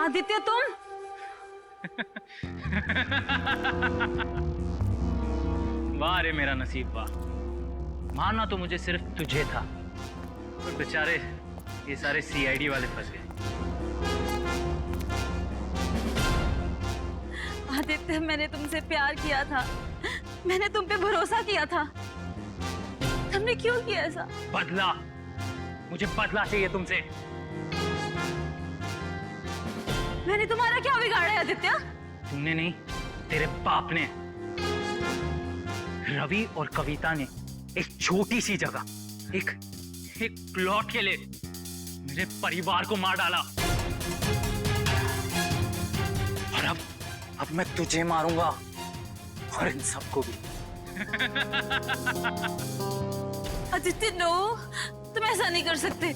आदित्य तुम। वाह रे मेरा नसीब वाह। मानना तो मुझे सिर्फ तुझे था, और बेचारे ये सारे सीआईडी वाले फंस गए। आदित्य मैंने तुमसे प्यार किया था, मैंने तुम पे भरोसा किया था, तुमने क्यों किया ऐसा? बदला, मुझे बदला चाहिए तुमसे। मैंने तुम्हारा क्या बिगाड़ा है आदित्य? तुमने नहीं, तेरे बाप ने। रवि और कविता ने एक छोटी सी जगह, एक प्लॉट के लिए मेरे परिवार को मार डाला। और अब मैं तुझे मारूंगा और इन सबको भी। आदित्य नो, तुम ऐसा नहीं कर सकते।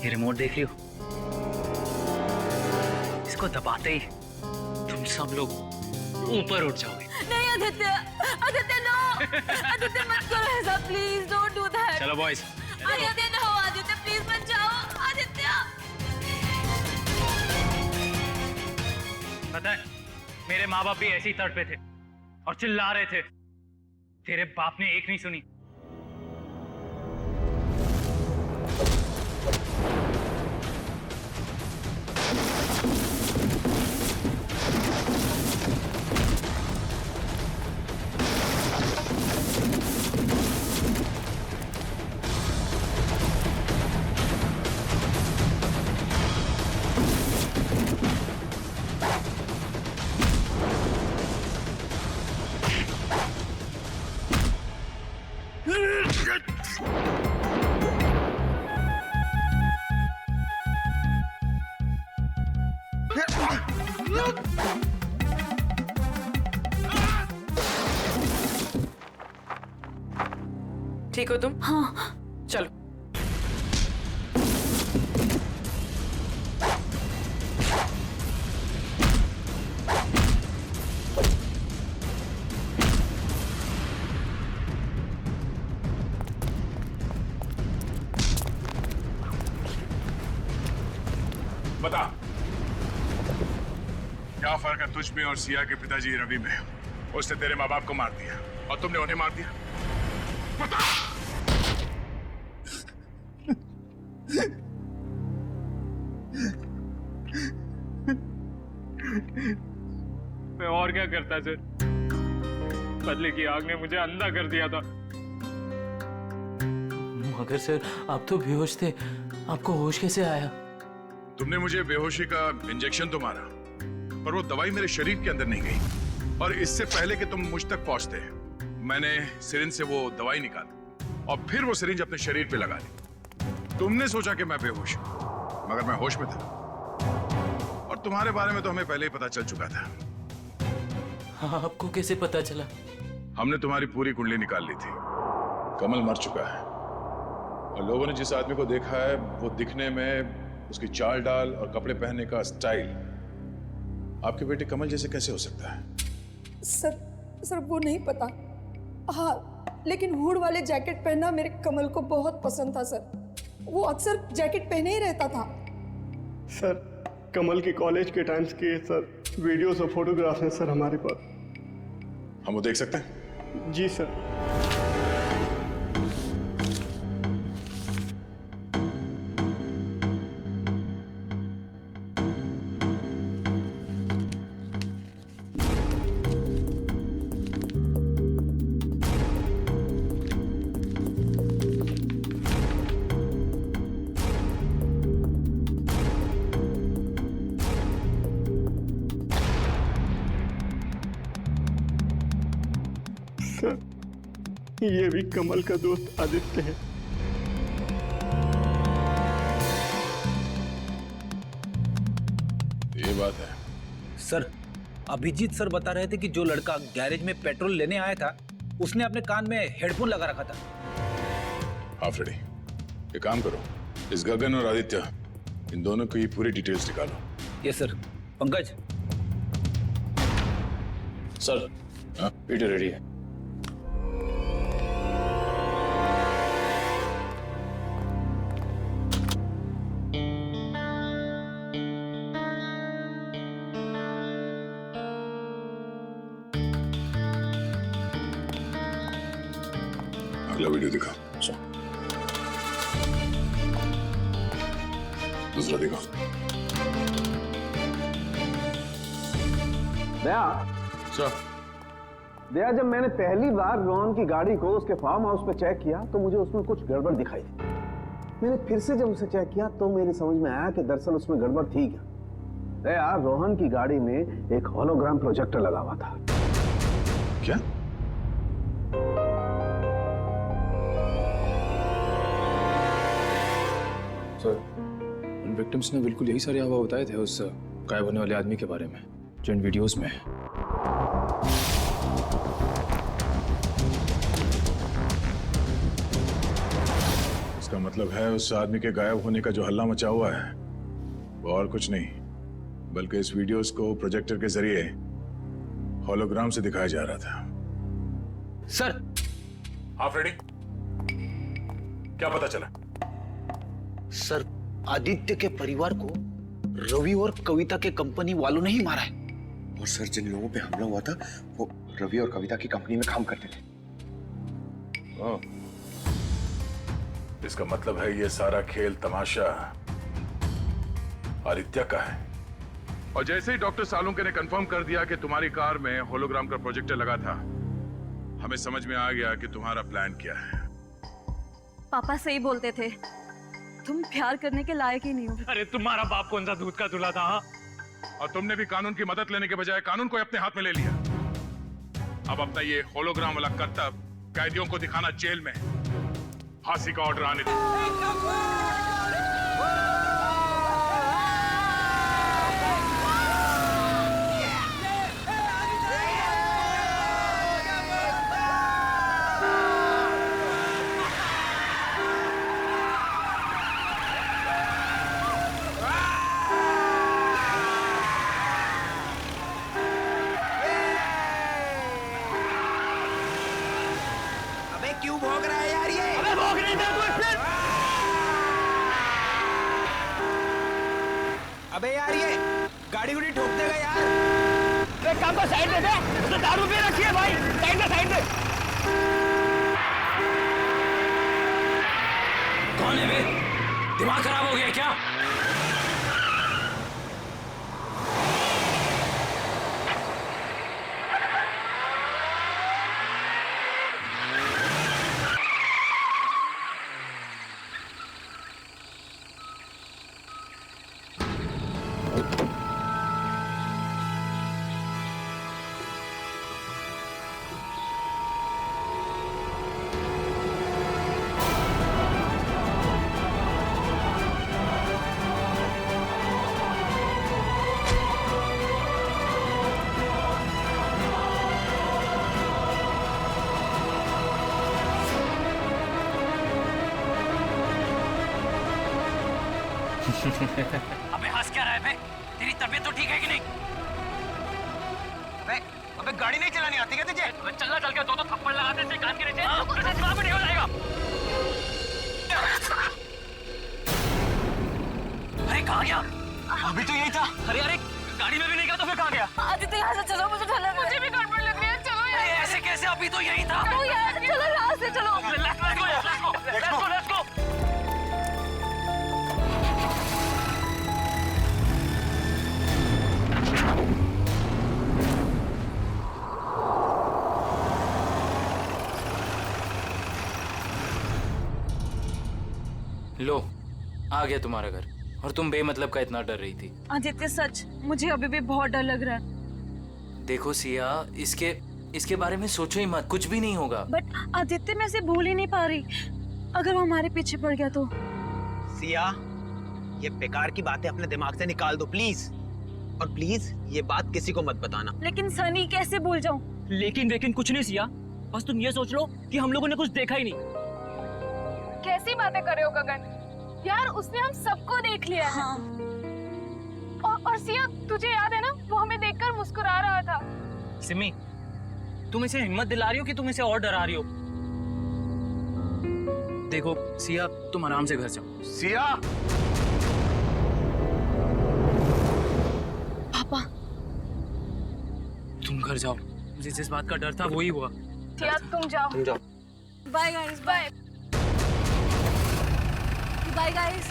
ये रिमोट देख रही हो? इसको दबाते ही तुम सब लोग ऊपर उठ जाओगे। नहीं आदित्य, आदित्य नो, आदित्य मत करो ऐसा, प्लीज डोंट डू दैट। चलो boys. Aditya no, Aditya please मत जाओ, आदित्य। पता है, मेरे माँ बाप भी ऐसे ही तड़पे थे और चिल्ला रहे थे। तेरे बाप ने एक नहीं सुनी। ठीक हो तुम? हाँ। चलो। बता, क्या फर्क है तुझ में और सिया के पिताजी रवि में? उसने तेरे माँ बाप को मार दिया और तुमने उन्हें मार दिया। बता। मैं और क्या करता सर? बदले की आग ने मुझे अंधा कर दिया था। मगर सर, आप तो बेहोश थे, आपको होश कैसे आया? तुमने मुझे बेहोशी का इंजेक्शन तो मारा, पर वो दवाई मेरे शरीर के अंदर नहीं गई। और इससे पहले कि तुम मुझ तक पहुंचते, मैंने सिरिंज से वो दवाई निकाली और फिर वो सिरिंज अपने शरीर पे लगा ली। तुमने सोचा कि मैं बेहोश हूं, मगर मैं होश में था। और तुम्हारे बारे में तो हमें पहले ही पता चल चुका था। हाँ, आपको कैसे पता चला? हमने तुम्हारी पूरी कुंडली निकाल ली थी। कमल मर चुका है और लोगों ने जिस आदमी को देखा है वो दिखने में, उसकी चाल डाल और कपड़े पहनने का स्टाइल आपके बेटे कमल जैसे कैसे हो सकता है? सर वो नहीं पता। हाँ, लेकिन हुड वाले जैकेट पहनना मेरे कमल को बहुत पसंद था सर। वो अक्सर जैकेट पहने ही रहता था। सर, कमल के कॉलेज के टाइम्स के सर वीडियोस और फोटोग्राफ्स हैं सर हमारे पास। हम वो देख सकते हैं? जी सर। ये भी कमल का दोस्त आदित्य है। ये बात है सर। अभिजीत सर बता रहे थे कि जो लड़का गैरेज में पेट्रोल लेने आया था, उसने अपने कान में हेडफोन लगा रखा था। हाँ फ्रेडी, एक काम करो, इस गगन और आदित्य, इन दोनों की पूरी डिटेल्स निकालो। Yes sir. Pankaj. Sir, Peter ready है। अगला वीडियो दिखा। दूसरा दिखा। दया, सर, दया, जब मैंने पहली बार रोहन की गाड़ी को उसके फार्म हाउस पे चेक किया तो मुझे उसमें कुछ गड़बड़ दिखाई दी। मैंने फिर से जब उसे चेक किया तो मेरी समझ में आया कि दरअसल उसमें गड़बड़ थी क्या। दया, रोहन की गाड़ी में एक होलोग्राम प्रोजेक्टर लगा हुआ था। क्या? सर, उन विक्टिम्स ने बिल्कुल यही सारे हवा बताए थे उस गायब होने वाले आदमी के बारे में जो इन वीडियोस में है। इसका मतलब है उस आदमी के गायब होने का जो हल्ला मचा हुआ है वो और कुछ नहीं बल्कि इस वीडियोस को प्रोजेक्टर के जरिए होलोग्राम से दिखाया जा रहा था। सर, हाँ फ्रेडी, क्या पता चला? सर, आदित्य के परिवार को रवि और कविता के कंपनी वालों ने ही मारा है। और सर, जिन लोगों पे हमला हुआ था वो रवि और कविता की कंपनी में काम करते थे। इसका मतलब है ये सारा खेल तमाशा आदित्य का है। और जैसे ही डॉक्टर सालुंके ने कंफर्म कर दिया कि तुम्हारी कार में होलोग्राम का प्रोजेक्टर लगा था, हमें समझ में आ गया कि तुम्हारा प्लान क्या है। पापा सही बोलते थे, तुम प्यार करने के लायक ही नहीं हो। अरे तुम्हारा बाप कौन सा दूध का दूल्हा था? हाँ? और तुमने भी कानून की मदद लेने के बजाय कानून को अपने हाथ में ले लिया। अब अपना ये होलोग्राम वाला करतब कैदियों को दिखाना जेल में। फांसी का ऑर्डर आने दो। क्यों भोग रहा है यार ये? अबे भोग नहीं दे तू फिर। अबे यार ये गाड़ी गुड़ी ठोक देगा यार। एक काम को साइड दे दे, उसने दारू पी रखी है भाई। साइड दे। कौन है बे? दिमाग खराब हो गया क्या? अबे हंस क्या रहा है बे? तेरी तबीयत तो ठीक है कि नहीं? अबे गाड़ी नहीं चलानी आती क्या तुझे? अबे चलना चल के दो थप्पड़ लगाते थे कान के नीचे। तुझे जवाब भी नहीं हो जाएगा। अरे कहाँ गया? अभी तो यही था। अरे गाड़ी में भी नहीं गया तो फिर कहाँ गया? आदित्य यहाँ से चलो, मुझे डर लग रहा है। मुझे भी गड़बड़ लग रही है। चलो यार। अरे ऐसे कैसे? अभी तो यही था। चलो यार, चलो यहाँ से चलो। Let's go. लो, आ गया तुम्हारा घर। और तुम बेमतलब का इतना डर रही थी। आदित्य सच, मुझे अभी भी बहुत डर लग रहा है। देखो सिया, इसके बारे में सोचो ही मत, कुछ भी नहीं होगा। बट आदित्य, मैं इसे भूल ही नहीं पा रही। अगर वो हमारे पीछे पड़ गया तो? सिया, ये बेकार की बातें अपने दिमाग से निकाल दो प्लीज। और प्लीज ये बात किसी को मत बताना। लेकिन सनी, कैसे भूल जाऊं? लेकिन कुछ नहीं सिया, बस तुम ये सोच लो कि हम लोगों ने कुछ देखा ही नहीं। कैसी बातें कर रहे हो गगन? यार उसने हम सबको देख लिया है। हाँ। और सिया, तुझे याद है ना, वो हमें देखकर मुस्कुरा रहा था। सिमी, तुम इसे हिम्मत दिला रही हो कि तुम इसे और डरा रही हो? देखो सिया, तुम आराम से घर जाओ। सिया! पापा, तुम घर जाओ। मुझे जिस बात का डर था वही हुआ। सिया, तुम जाओ। Bye guys, bye bye guys.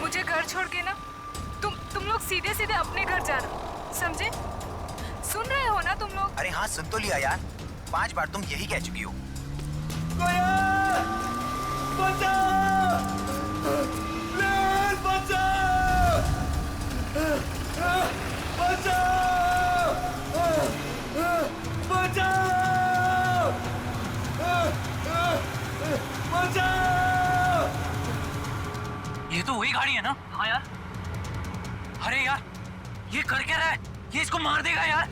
मुझे घर छोड़ के ना तुम लोग सीधे सीधे अपने घर जाना, समझे? सुन रहे हो ना तुम लोग? अरे हाँ, सुन तो लिया यार, 5 बार तुम यही कह चुकी हो। ये तो वही गाड़ी है ना? हाँ यार। अरे यार, ये कर क्या रहा है? ये इसको मार देगा यार।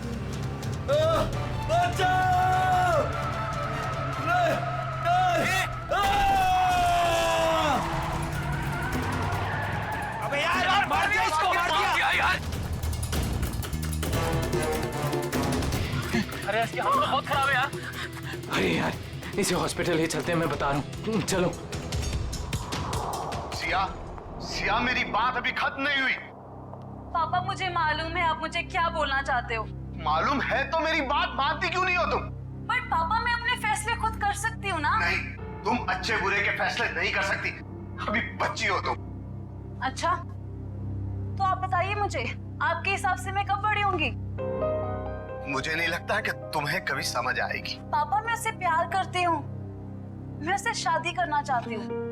अबे यार मार दिया इसको, मार दिया यार। अरे इसकी हालत बहुत खराब है यार। अरे यार, इसे हॉस्पिटल ले चलते हैं, मैं बता रहा हूँ। चलो। सिया, मेरी बात अभी खत्म नहीं हुई। पापा मुझे मालूम है आप मुझे क्या बोलना चाहते हो। मालूम है तो मेरी बात मानती क्यों नहीं हो तुम? बट पापा मैं अपने फैसले खुद कर सकती हूँ ना। नहीं, तुम अच्छे बुरे के फैसले नहीं कर सकती, अभी बच्ची हो तुम। अच्छा, तो आप बताइए मुझे, आपके हिसाब से मैं कब बड़ी होंगी? मुझे नहीं लगता कि तुम्हें कभी समझ आएगी। पापा मैं उससे प्यार करती हूँ, मैं उससे शादी करना चाहती हूँ।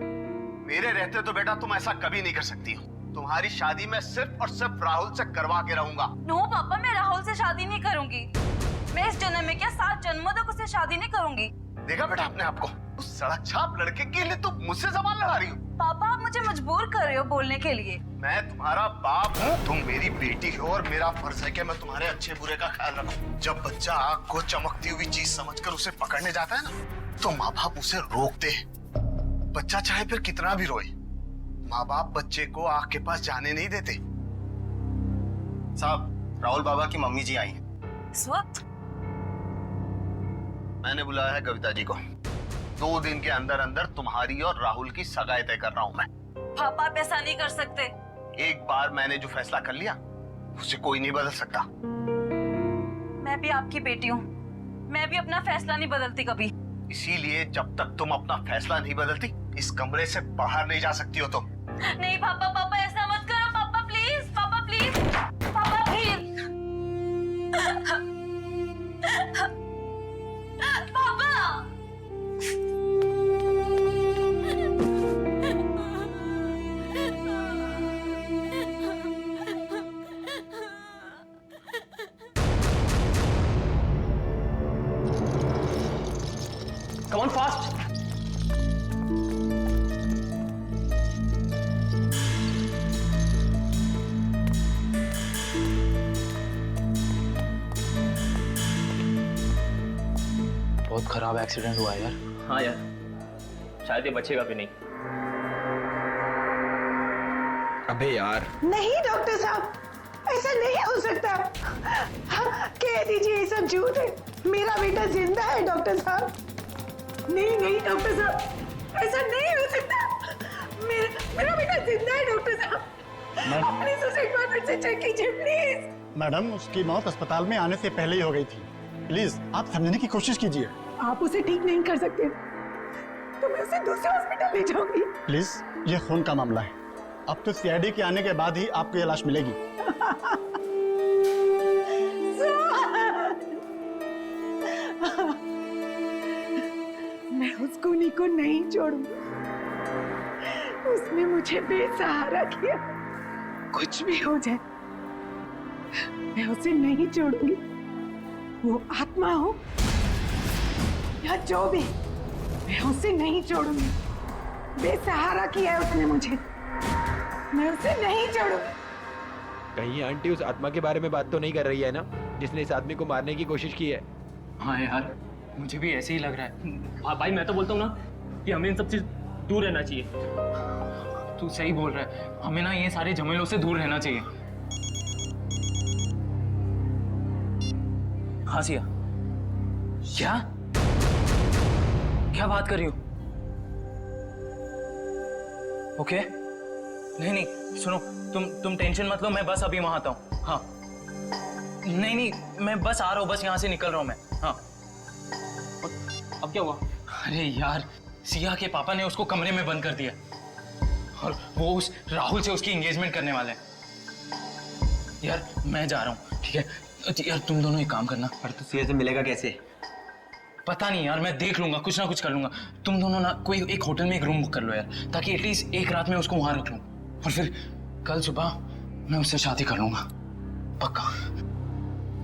मेरे रहते तो बेटा तुम ऐसा कभी नहीं कर सकती हो। तुम्हारी शादी मैं सिर्फ और सिर्फ राहुल से करवा के रहूंगा। नो पापा, मैं राहुल से शादी नहीं करूंगी। मैं इस जन्म में क्या 7 जन्मों तक उससे शादी नहीं करूंगी। देखा बेटा अपने आप को, उस सड़क छाप लड़के के लिए तुम मुझसे जबान लड़ा रही हो। पापा आप मुझे मजबूर कर रहे हो बोलने के लिए। मैं तुम्हारा बाप हूँ, तुम मेरी बेटी हो और मेरा फर्ज है कि मैं तुम्हारे अच्छे बुरे का ख्याल रखूं। जब बच्चा आग को चमकती हुई चीज समझकर उसे पकड़ने जाता है ना, तो माँ बाप उसे रोकते हैं। बच्चा चाहे फिर कितना भी रोए, माँ बाप बच्चे को आग के पास जाने नहीं देते। साहब, राहुल बाबा की मम्मी जी आई हैं। इस वक्त? मैंने बुलाया है कविता जी को। 2 दिन के अंदर अंदर तुम्हारी और राहुल की सगाई तय कर रहा हूँ मैं। पापा आप ऐसा नहीं कर सकते। एक बार मैंने जो फैसला कर लिया उसे कोई नहीं बदल सकता। मैं भी आपकी बेटी हूँ, मैं भी अपना फैसला नहीं बदलती कभी। इसीलिए जब तक तुम अपना फैसला नहीं बदलती, इस कमरे से बाहर नहीं जा सकती हो तुम। नहीं पापा, पापा ऐसा मत करो पापा, प्लीज पापा, प्लीज पापा, प्लीज पापा। Come on fast. बहुत खराब एक्सीडेंट हुआ यार। हाँ यार, शायद ये बचेगा भी नहीं। अबे यार नहीं डॉक्टर साहब, ऐसा नहीं हो सकता। कह दीजिए ये सब झूठ है, मेरा बेटा जिंदा है डॉक्टर साहब। नहीं नहीं डॉक्टर साहब, ऐसा नहीं हो सकता। मेरा बेटा जिंदा है डॉक्टर साहब। प्लीज उसे एक बार फिर से चेक कीजिए प्लीज। मैडम, उसकी मौत अस्पताल में आने से पहले ही हो गई थी। प्लीज आप समझने की कोशिश कीजिए। आप उसे ठीक नहीं कर सकते तो मैं उसे दूसरे हॉस्पिटल ले जाऊंगी। प्लीज, ये खून का मामला है। अब तो सीआईडी के आने के बाद ही आपको ये लाश मिलेगी। मैं उस खूनी को नहीं छोड़ूंगी, उसने मुझे बेसहारा किया। कुछ भी हो जाए मैं उसे नहीं छोड़ूंगी। वो आत्मा हो या जो भी, मैं उसे नहीं छोड़ूंगी। बेसहारा किया है उसने मुझे, मैं उसे नहीं छोड़ूंगी। कहीं आंटी उस आत्मा के बारे में बात तो नहीं कर रही है ना, जिसने इस आदमी को मारने की कोशिश की है? हाँ यार, मुझे भी ऐसे ही लग रहा है। हाँ भाई, मैं तो बोलता हूँ ना कि हमें इन सब चीज दूर रहना चाहिए। तू सही बोल रहा है, हमें ना ये सारे झमेलों से दूर रहना चाहिए। हाँ सिया। क्या? क्या बात कर रही हो? ओके नहीं नहीं सुनो, तुम टेंशन मत लो, मैं बस अभी वहां आता हूँ। हाँ नहीं नहीं मैं बस आ रहा हूँ, बस यहाँ से निकल रहा हूँ मैं। हाँ अब क्या हुआ? अरे यार सिया के पापा ने उसको कमरे में बंद कर दिया और वो उस राहुल से उसकी एंगेजमेंट करने वाले हैं। यार मैं जा रहा हूँ, ठीक है? यार तुम दोनों एक काम करना। पर तू सिया से मिलेगा कैसे? पता नहीं यार, मैं देख लूंगा, कुछ ना कुछ कर लूंगा। तुम दोनों ना कोई एक होटल में एक रूम बुक कर लो यार, ताकि एटलीस्ट एक रात में उसको वहां रख लूं और फिर कल सुबह मैं उससे शादी कर लूंगा, पक्का।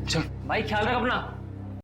चल भाई ख्याल रख अपना।